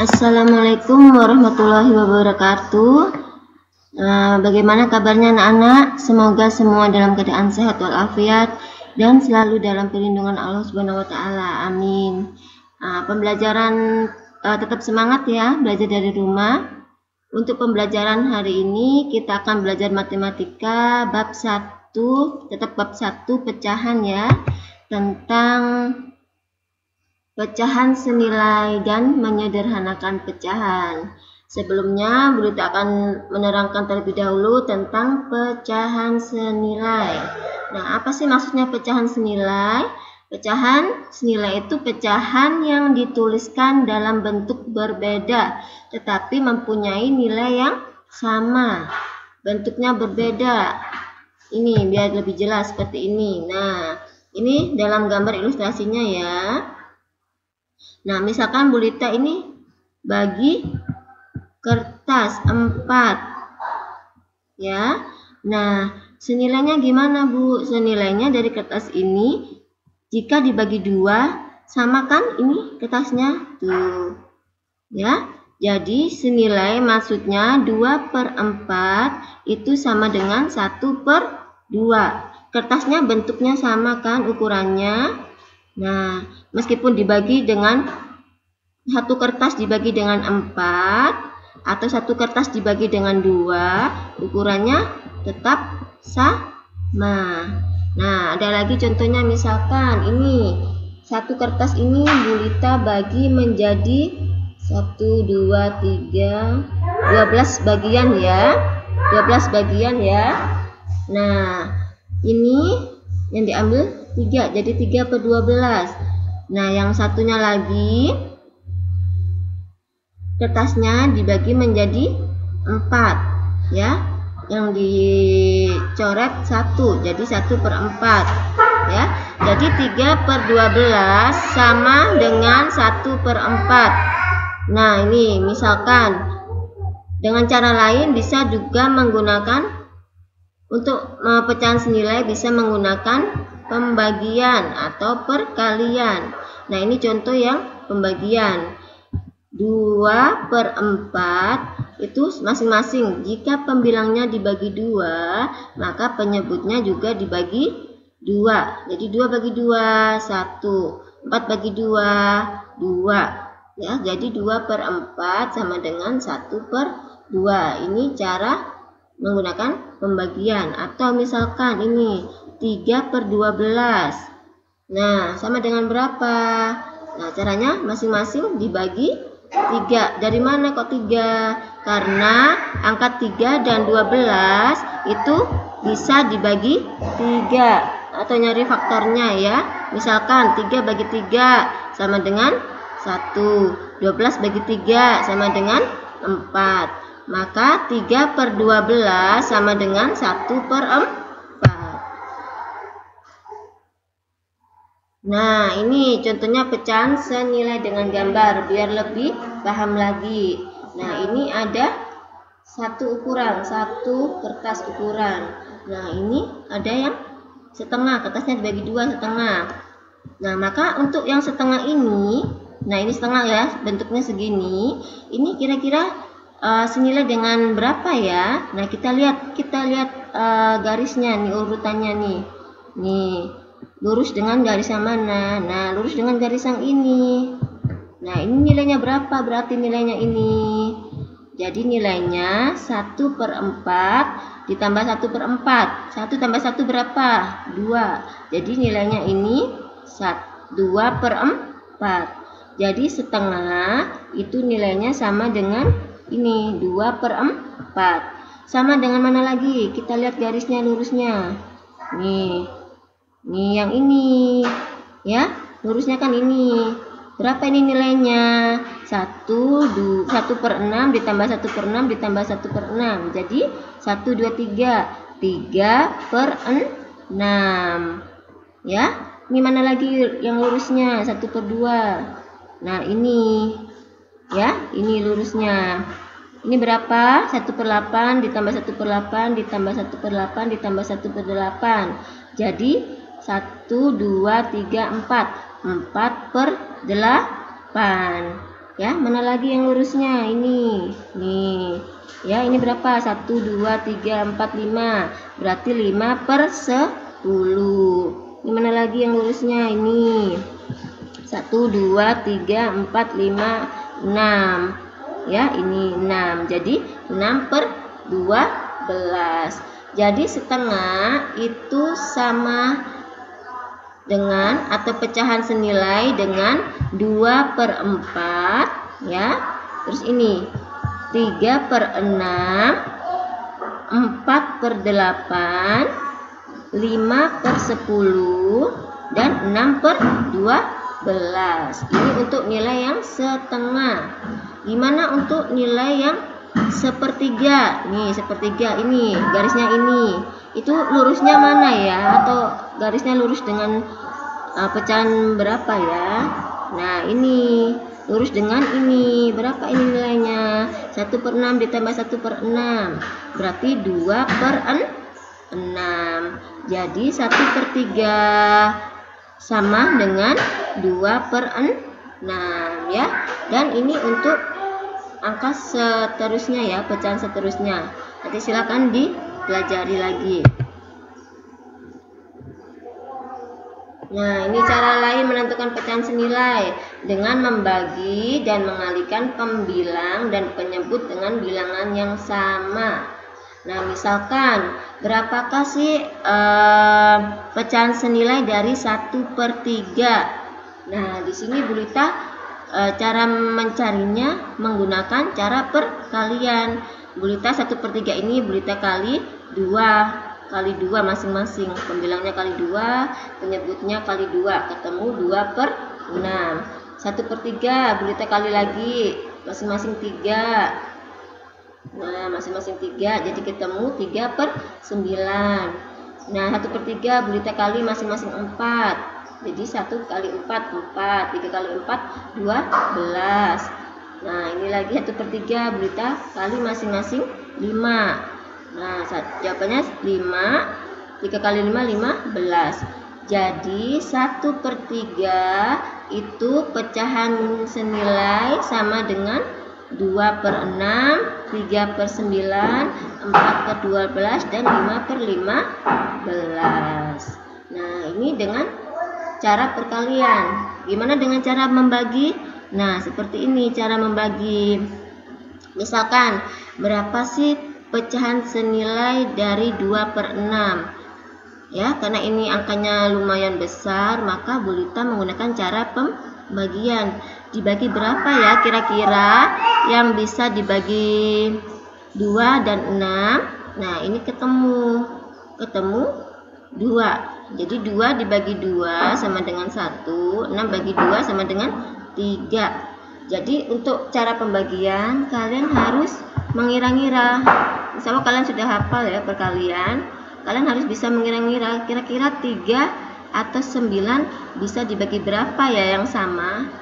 Assalamualaikum warahmatullahi wabarakatuh. Bagaimana kabarnya anak-anak? Semoga semua dalam keadaan sehat walafiat dan selalu dalam perlindungan Allah Subhanahu wa taala. Amin. Pembelajaran tetap semangat ya, belajar dari rumah. Untuk pembelajaran hari ini kita akan belajar matematika bab 1, tetap bab 1 pecahan ya, tentang pecahan senilai dan menyederhanakan pecahan. Sebelumnya, Bu Lita akan menerangkan terlebih dahulu tentang pecahan senilai. Nah, apa sih maksudnya pecahan senilai? Pecahan senilai itu pecahan yang dituliskan dalam bentuk berbeda, tetapi mempunyai nilai yang sama. Bentuknya berbeda. Ini biar lebih jelas seperti ini. Nah, ini dalam gambar ilustrasinya ya. Nah, misalkan Bu Lita ini bagi kertas 4 ya. Nah, senilainya gimana Bu? Senilainya dari kertas ini jika dibagi 2 sama kan ini kertasnya tuh ya. Jadi senilai maksudnya 2/4 itu sama dengan 1/2. Kertasnya bentuknya sama kan ukurannya. Nah, meskipun dibagi dengan satu kertas dibagi dengan 4 atau satu kertas dibagi dengan 2, ukurannya tetap sama. Nah, ada lagi contohnya, misalkan ini satu kertas ini Bu Lita bagi menjadi 1, 2, 3, 12 bagian ya. 12 bagian ya. Nah, ini yang diambil 3, jadi 3/12. Nah, yang satunya lagi kertasnya dibagi menjadi 4 ya. Yang dicoret 1, jadi 1/4 ya. Jadi 3/12 sama dengan 1/4. Nah, ini misalkan dengan cara lain bisa juga menggunakan untuk pecahan senilai, bisa menggunakan pembagian atau perkalian. Nah, ini contoh yang pembagian. 2/4 itu masing-masing jika pembilangnya dibagi 2, maka penyebutnya juga dibagi 2. Jadi 2 bagi 2, 1. 4 bagi 2, 2. Ya, jadi 2/4 sama dengan 1/2. Ini cara menggunakan pembagian. Atau misalkan ini 3/12. Nah, sama dengan berapa? Nah, caranya masing-masing dibagi 3. Dari mana kok 3? Karena angka 3 dan 12 itu bisa dibagi 3 atau nyari faktornya ya. Misalkan 3 bagi 3 sama dengan 1. 12 bagi 3 sama dengan 4. Maka 3/12 sama dengan 1/4. Nah, ini contohnya pecahan senilai dengan gambar biar lebih paham lagi. Nah, ini ada satu ukuran, satu kertas ukuran. Nah, ini ada yang setengah, kertasnya dibagi 2 setengah. Nah, maka untuk yang setengah ini, nah ini setengah ya, bentuknya segini. Ini kira-kira senilai dengan berapa ya? Nah, kita lihat garisnya nih, urutannya nih. Nih, lurus dengan garis yang mana? Nah, lurus dengan garis yang ini. Nah, ini nilainya berapa? Berarti nilainya ini. Jadi nilainya 1/4 ditambah 1/4. 1 tambah 1 berapa? 2. Jadi nilainya ini 2/4. Jadi setengah itu nilainya sama dengan ini 2/4. Sama dengan mana lagi? Kita lihat garisnya lurusnya. Nih yang ini ya, lurusnya kan ini. Berapa ini nilainya? 1/6 ditambah 1/6 ditambah 1/6. Jadi 1, 2, 3. 3/6 ya. Ini mana lagi yang lurusnya? 1/2. Nah, ini ya, ini lurusnya. Ini berapa? 1/8 ditambah 1/8 ditambah 1/8 ditambah 1/8. Jadi 1, 2, 3, 4. 4/8. Ya, mana lagi yang lurusnya? Ini. Nih. Ya, ini berapa? 1, 2, 3, 4, 5. Berarti 5 per 10. Ini mana lagi yang lurusnya? Ini. 1, 2, 3, 4, 5, 6. Ya, ini 6. Jadi 6 per 12. Jadi setengah itu sama dengan atau pecahan senilai dengan 2 per 4, ya. Terus ini 3 per 6, 4 per 8, 5 per 10, dan 6 per 12. Ini untuk nilai yang setengah. Gimana untuk nilai yang sepertiga? Nih, sepertiga ini, garisnya ini. Itu lurusnya mana ya? Atau garisnya lurus dengan pecahan berapa ya? Nah, ini lurus dengan ini. Berapa ini nilainya? 1 per 6 ditambah 1 per 6. Berarti 2 per 6. Jadi 1 per 3 sama dengan 2 per 6 ya. Dan ini untuk angka seterusnya ya, pecahan seterusnya. Nanti silakan dipelajari lagi. Nah, ini cara lain menentukan pecahan senilai dengan membagi dan mengalihkan pembilang dan penyebut dengan bilangan yang sama. Nah, misalkan berapakah sih pecahan senilai dari 1 per 3? Nah, di sini Bu Lita cara mencarinya menggunakan cara perkalian. Bu Lita 1 per 3 ini Bu Lita kali 2 masing-masing, pembilangnya kali 2, penyebutnya kali 2, ketemu 2 per 6. 1 per 3 Bu Lita kali lagi, masing-masing 3. Nah, masing-masing 3, jadi ketemu 3 per 9. Nah, 1 per 3 Bu Lita kali masing-masing 4, jadi 1 kali 4, 4, 3 kali 4, 12. Nah, ini lagi 1 per 3 Bu Lita kali masing-masing 5. Nah, jawabannya 5, 3 kali 5, 15. Jadi 1 per 3 itu pecahan senilai sama dengan 2 per 6, 3 per 9, 4 per 12, dan 5 per 15. Nah, ini dengan cara perkalian. Gimana dengan cara membagi? Nah, seperti ini cara membagi. Misalkan, berapa sih pecahan senilai dari 2 per 6? Ya, karena ini angkanya lumayan besar, maka Bu Lita menggunakan cara pembagian. Dibagi berapa ya kira-kira yang bisa dibagi 2 dan 6? Nah, ini ketemu 2. Jadi 2 dibagi 2 sama dengan 1, 6 bagi 2 sama dengan 3. Jadi untuk cara pembagian kalian harus mengira-ngira. Misalnya kalian sudah hafal ya perkalian, kalian harus bisa mengira-ngira kira-kira 3 atau 9 bisa dibagi berapa ya yang sama.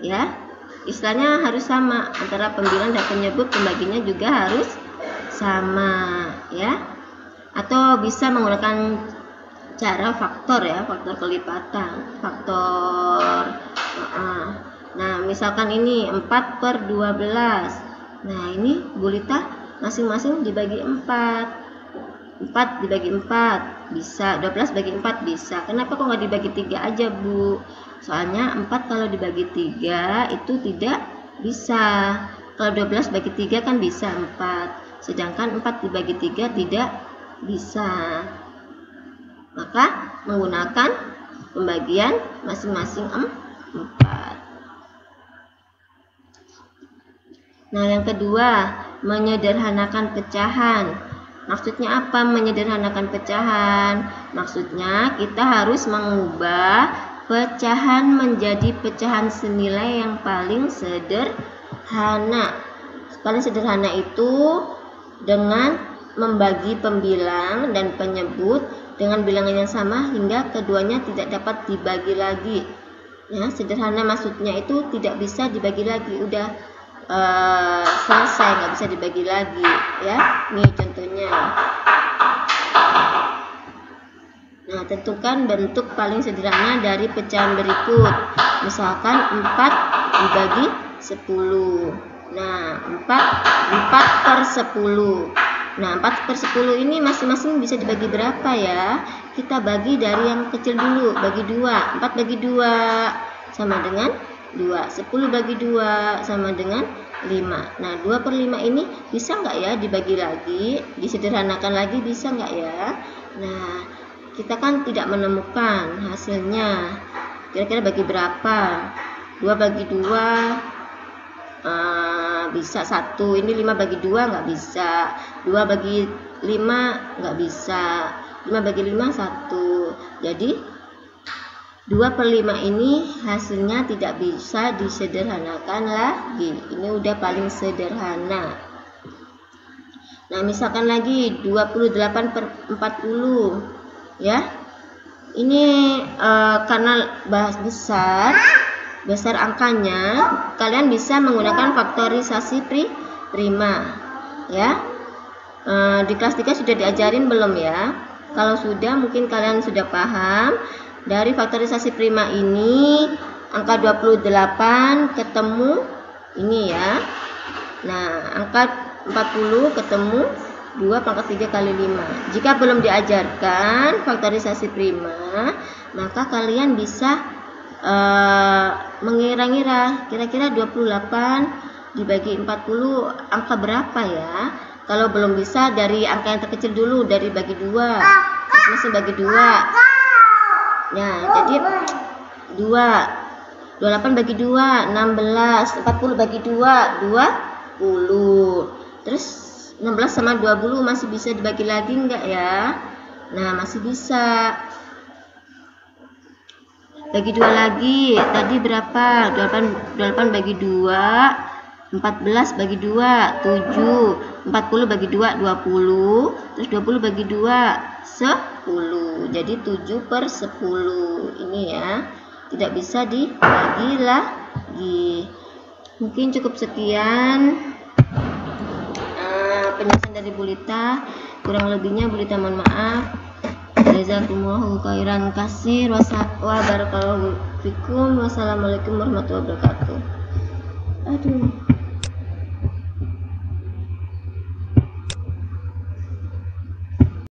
Ya, istilahnya harus sama, antara pembilang dan penyebut pembaginya juga harus sama ya. Atau bisa menggunakan cara faktor ya, faktor kelipatan, faktor. Nah, misalkan ini 4 per 12. Nah, ini Bu Lita masing-masing dibagi 4. 4 dibagi 4 bisa, 12 bagi 4 bisa. Kenapa kok nggak dibagi 3 aja, Bu? Soalnya 4 kalau dibagi 3 itu tidak bisa. Kalau 12 bagi 3 kan bisa 4. Sedangkan 4 dibagi 3 tidak bisa. Maka menggunakan pembagian masing-masing 4. Nah, yang kedua, menyederhanakan pecahan. Maksudnya apa menyederhanakan pecahan? Maksudnya kita harus mengubah pecahan menjadi pecahan senilai yang paling sederhana. Paling sederhana itu dengan membagi pembilang dan penyebut dengan bilangan yang sama hingga keduanya tidak dapat dibagi lagi. Ya, sederhana maksudnya itu tidak bisa dibagi lagi, udah selesai, nggak bisa dibagi lagi ya. Nih contohnya. Nah, tentukan bentuk paling sederhana dari pecahan berikut. Misalkan 4 dibagi 10. Nah, 4 per 10. Nah, 4 per 10 ini masing-masing bisa dibagi berapa ya? Kita bagi dari yang kecil dulu, bagi 2. 4 bagi 2 sama dengan 2. 10 bagi 2 sama dengan 5. Nah, 2 per 5 ini bisa nggak ya dibagi lagi? Disederhanakan lagi bisa nggak ya? Nah, kita kan tidak menemukan hasilnya. Kira-kira bagi berapa? 2 bagi 2 bisa 1. Ini 5 bagi 2 nggak bisa. 2 bagi 5 nggak bisa. 5 bagi 5 1. Jadi 2 per 5 ini hasilnya tidak bisa disederhanakan lagi. Ini udah paling sederhana. Nah, misalkan lagi 28 per 40 ya. Ini karena besar angkanya, kalian bisa menggunakan faktorisasi prima ya. Di kelas 3 sudah diajarin belum ya? Kalau sudah, mungkin kalian sudah paham. Dari faktorisasi prima ini, angka 28 ketemu ini ya. Nah, angka 40 ketemu 2 pangkat 3 kali 5. Jika belum diajarkan faktorisasi prima, maka kalian bisa mengira-ngira kira-kira 28 dibagi 40 angka berapa ya. Kalau belum bisa, dari angka yang terkecil dulu, dari bagi 2. Masih bagi 2. Nah, jadi 28 bagi 2 16, 40 bagi 2 20. Terus 16 sama 20 masih bisa dibagi lagi enggak ya? Nah, masih bisa. Bagi 2 lagi. Tadi berapa? 28 bagi 2 14 bagi 2 7. 40 bagi 2 20. Terus 20 bagi 2 10. Jadi 7 per 10. Ini ya. Tidak bisa dibagi lagi. Mungkin cukup sekian penjelasan dari Bu Lita. Kurang lebihnya Bu Lita mohon maaf. Jazakumullahu khairan katsir wa barakallahu fikum. Wassalamualaikum warahmatullahi wabarakatuh. Aduh.